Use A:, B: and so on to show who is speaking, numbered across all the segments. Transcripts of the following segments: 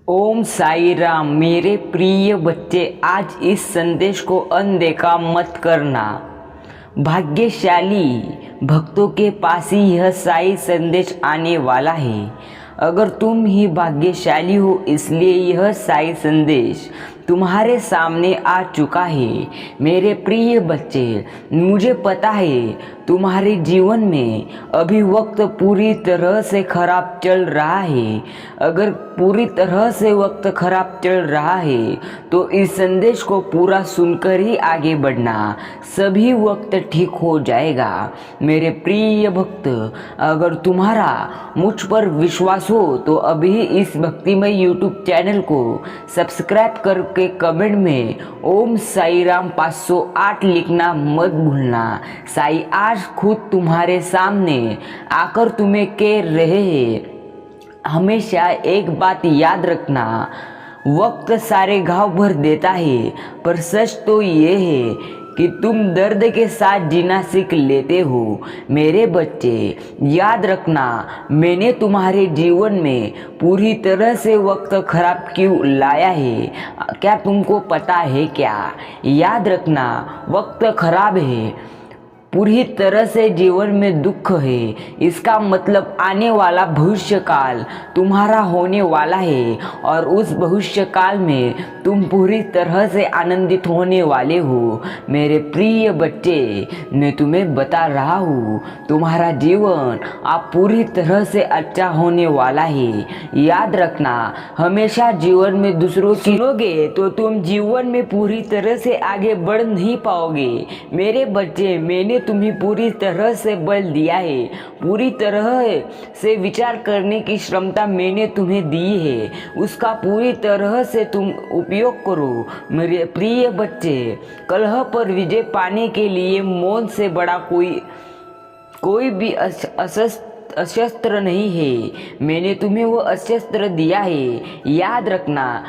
A: ओम साई राम। मेरे प्रिय बच्चे, आज इस संदेश को अनदेखा मत करना। भाग्यशाली भक्तों के पास ही यह साई संदेश आने वाला है। अगर तुम ही भाग्यशाली हो, इसलिए यह साई संदेश तुम्हारे सामने आ चुका है। मेरे प्रिय बच्चे, मुझे पता है तुम्हारे जीवन में अभी वक्त पूरी तरह से खराब चल रहा है। अगर पूरी तरह से वक्त खराब चल रहा है तो इस संदेश को पूरा सुनकर ही आगे बढ़ना, सभी वक्त ठीक हो जाएगा। मेरे प्रिय भक्त, अगर तुम्हारा मुझ पर विश्वास हो तो अभी इस भक्तिमय यूट्यूब चैनल को सब्सक्राइब करके कमेंट में ओम साई राम 508 लिखना मत भूलना। साई आज खुद तुम्हारे सामने आकर तुम्हें कह रहे हैं, हमेशा एक बात याद रखना, वक्त सारे घाव भर देता है, पर सच तो ये है कि तुम दर्द के साथ जीना सीख लेते हो। मेरे बच्चे, याद रखना, मैंने तुम्हारे जीवन में पूरी तरह से वक्त खराब क्यों लाया है, क्या तुमको पता है क्या? याद रखना, वक्त खराब है, पूरी तरह से जीवन में दुख है, इसका मतलब आने वाला भविष्य काल तुम्हारा होने वाला है और उस भविष्य काल में तुम पूरी तरह से आनंदित होने वाले हो। मेरे प्रिय बच्चे, मैं तुम्हें बता रहा हूँ, तुम्हारा जीवन आप पूरी तरह से अच्छा होने वाला है। याद रखना, हमेशा जीवन में दूसरों की सुनोगे तो तुम जीवन में पूरी तरह से आगे बढ़ नहीं पाओगे। मेरे बच्चे, मैंने तुम्हें पूरी तरह से बल दिया है, पूरी तरह से विचार करने की क्षमता मैंने तुम्हें दी है, उसका पूरी तरह से तुम उपयोग करो। मेरे प्रिय बच्चे, कलह पर विजय पाने के लिए मौन से बड़ा कोई भी अस्त्र नहीं है। मैंने तुम्हें वो अस्त्र दिया है। याद रखना,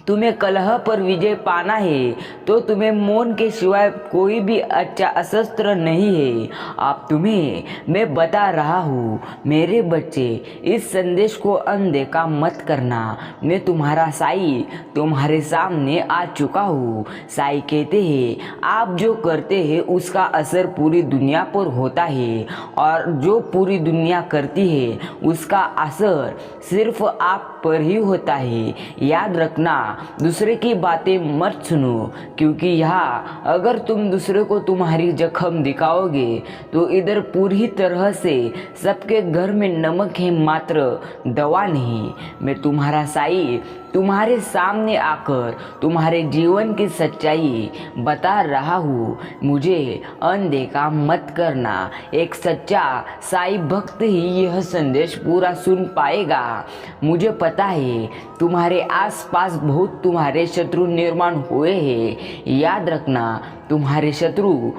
A: तुम्हें कलह पर विजय पाना है तो तुम्हें मौन के सिवाय कोई भी अच्छा अस्त्र नहीं है। अब तुम्हें मैं बता रहा हूँ, मेरे बच्चे, इस संदेश को अनदेखा मत करना। मैं तुम्हारा साई तुम्हारे सामने आ चुका हूँ। साई कहते हैं, आप जो करते हैं उसका असर पूरी दुनिया पर होता है और जो पूरी दुनिया करती है उसका असर सिर्फ आप पर ही होता है। याद रखना, दूसरे की बातें मत सुनो, क्योंकि यहाँ अगर तुम दूसरे को तुम्हारी जख्म दिखाओगे तो इधर पूरी तरह से सबके घर में नमक है, मात्र दवा नहीं। मैं तुम्हारा साई तुम्हारे सामने आकर तुम्हारे जीवन की सच्चाई बता रहा हूँ। मुझे अनदेखा मत करना। एक सच्चा साई भक्त ही यह संदेश पूरा सुन पाएगा। मुझे पता है तुम्हारे आसपास बहुत तुम्हारे शत्रु निर्माण हुए हैं। याद रखना, तुम्हारे शत्रु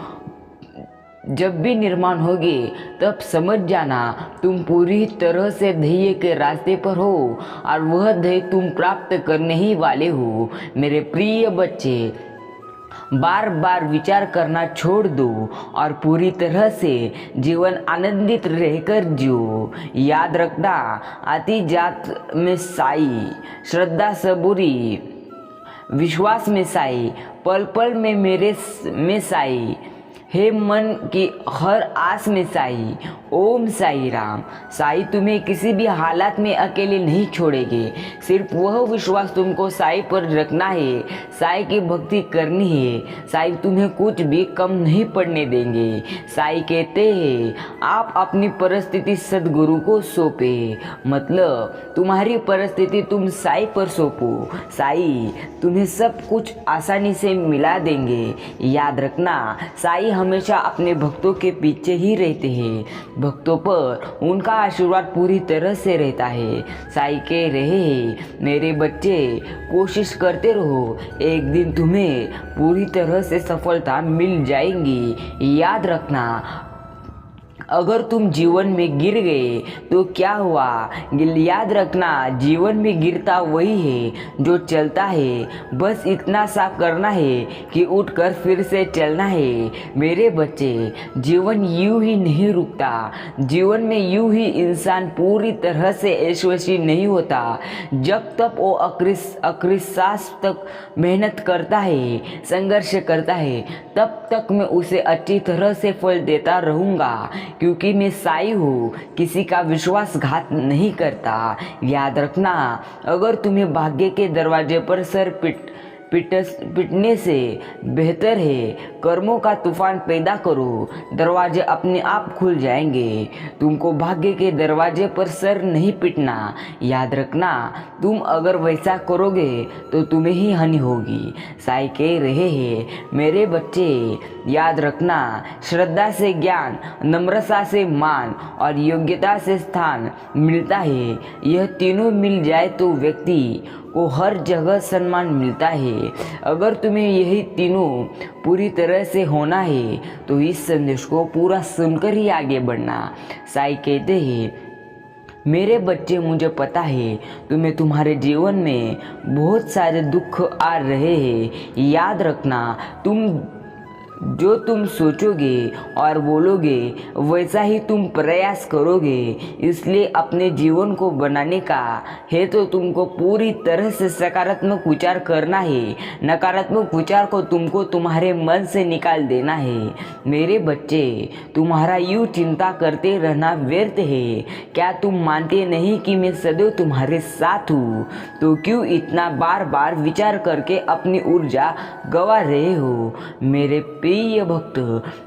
A: जब भी निर्माण होगे तब समझ जाना तुम पूरी तरह से ध्येय के रास्ते पर हो और वह ध्येय तुम प्राप्त करने ही वाले हो। मेरे प्रिय बच्चे, बार बार विचार करना छोड़ दो और पूरी तरह से जीवन आनंदित रहकर जियो। याद रखना, आती जात में साई, श्रद्धा सबूरी, विश्वास में साई, पल पल में में साई, हे मन की हर आस में साई। ओम साई राम। साई तुम्हें किसी भी हालात में अकेले नहीं छोड़ेंगे। सिर्फ वह विश्वास तुमको साई पर रखना है, साई की भक्ति करनी है। साई तुम्हें कुछ भी कम नहीं पड़ने देंगे। साई कहते हैं, आप अपनी परिस्थिति सद्गुरु को सौंपे, मतलब तुम्हारी परिस्थिति तुम साई पर सौंपो। साई तुम्हें सब कुछ आसानी से मिला देंगे। याद रखना, साई हमेशा अपने भक्तों के पीछे ही रहते हैं। भक्तों पर उनका आशीर्वाद पूरी तरह से रहता है। साई कह रहे हैं, मेरे बच्चे, कोशिश करते रहो, एक दिन तुम्हें पूरी तरह से सफलता मिल जाएगी। याद रखना, अगर तुम जीवन में गिर गए तो क्या हुआ, याद रखना जीवन में गिरता वही है जो चलता है। बस इतना सा करना है कि उठकर फिर से चलना है। मेरे बच्चे, जीवन यूं ही नहीं रुकता। जीवन में यूं ही इंसान पूरी तरह से यशस्वी नहीं होता। जब तक वो आखिरी सांस तक मेहनत करता है, संघर्ष करता है, तब तक मैं उसे अच्छी तरह से फल देता रहूँगा, क्योंकि मैं साई हूँ, किसी का विश्वासघात नहीं करता। याद रखना, अगर तुम्हें भाग्य के दरवाजे पर सर पिटने से बेहतर है कर्मों का तूफान पैदा करो, दरवाजे अपने आप खुल जाएंगे। तुमको भाग्य के दरवाजे पर सर नहीं पिटना। याद रखना, तुम अगर वैसा करोगे तो तुम्हें ही हानि होगी। साई कह रहे हैं, मेरे बच्चे याद रखना, श्रद्धा से ज्ञान, नम्रता से मान और योग्यता से स्थान मिलता है। यह तीनों मिल जाए तो व्यक्ति को हर जगह सम्मान मिलता है। अगर तुम्हें यही तीनों पूरी तरह से होना है तो इस संदेश को पूरा सुनकर ही आगे बढ़ना। साई कहते हैं, मेरे बच्चे, मुझे पता है तुम्हारे जीवन में बहुत सारे दुख आ रहे हैं। याद रखना, जो तुम सोचोगे और बोलोगे वैसा ही तुम प्रयास करोगे। इसलिए अपने जीवन को बनाने का है तो तुमको पूरी तरह से सकारात्मक विचार करना है। नकारात्मक विचार को तुमको तुम्हारे मन से निकाल देना है। मेरे बच्चे, तुम्हारा यूँ चिंता करते रहना व्यर्थ है। क्या तुम मानते नहीं कि मैं सदैव तुम्हारे साथ हूँ? तो क्यों इतना बार बार विचार करके अपनी ऊर्जा गंवा रहे हो? मेरे प्रिय भक्त,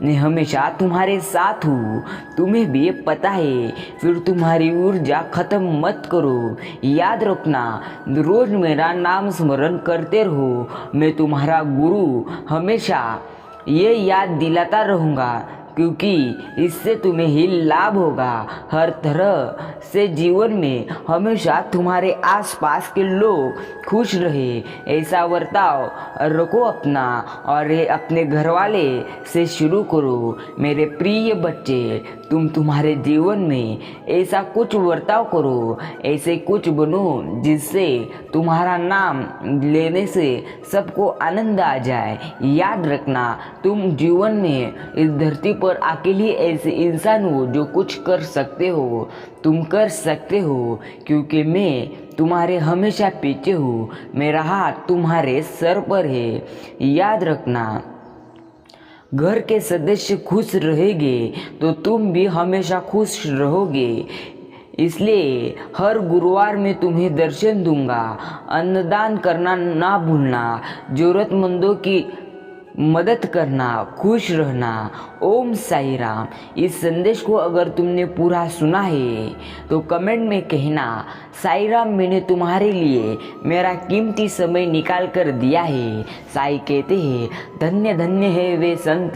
A: मैं हमेशा तुम्हारे साथ हूँ, तुम्हें भी पता है। फिर तुम्हारी ऊर्जा खत्म मत करो। याद रखना, रोज मेरा नाम स्मरण करते रहो। मैं तुम्हारा गुरु हमेशा ये याद दिलाता रहूँगा, क्योंकि इससे तुम्हें ही लाभ होगा। हर तरह से जीवन में हमेशा तुम्हारे आसपास के लोग खुश रहे, ऐसा बर्ताव रखो अपना और अपने घर वाले से शुरू करो। मेरे प्रिय बच्चे, तुम्हारे जीवन में ऐसा कुछ बर्ताव करो, ऐसे कुछ बनो जिससे तुम्हारा नाम लेने से सबको आनंद आ जाए। याद रखना, तुम जीवन में इस धरती पर अकेले ऐसे इंसान हो जो कुछ कर सकते हो। तुम कर सकते हो, क्योंकि मैं तुम्हारे हमेशा पीछे हूँ। मेरा हाथ तुम्हारे सर पर है। याद रखना, घर के सदस्य खुश रहेंगे तो तुम भी हमेशा खुश रहोगे। इसलिए हर गुरुवार में तुम्हें दर्शन दूंगा। अन्नदान करना ना भूलना, जरूरतमंदों की मदद करना, खुश रहना। ओम साई राम। इस संदेश को अगर तुमने पूरा सुना है तो कमेंट में कहना, साई राम, मैंने तुम्हारे लिए मेरा कीमती समय निकाल कर दिया है। साई कहते हैं, धन्य धन्य है वे संत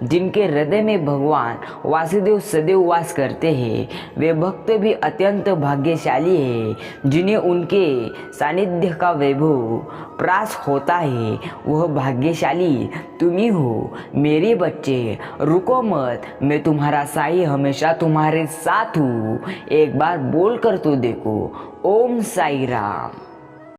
A: जिनके हृदय में भगवान वासुदेव सदैव वास करते हैं। वे भक्त भी अत्यंत भाग्यशाली है जिन्हें उनके सानिध्य का वैभव प्राप्त होता है। वह भाग्यशाली तुम ही हो। मेरे बच्चे, रुको मत, मैं तुम्हारा साई हमेशा तुम्हारे साथ हूँ। एक बार बोल कर तो देखो, ओम साई राम।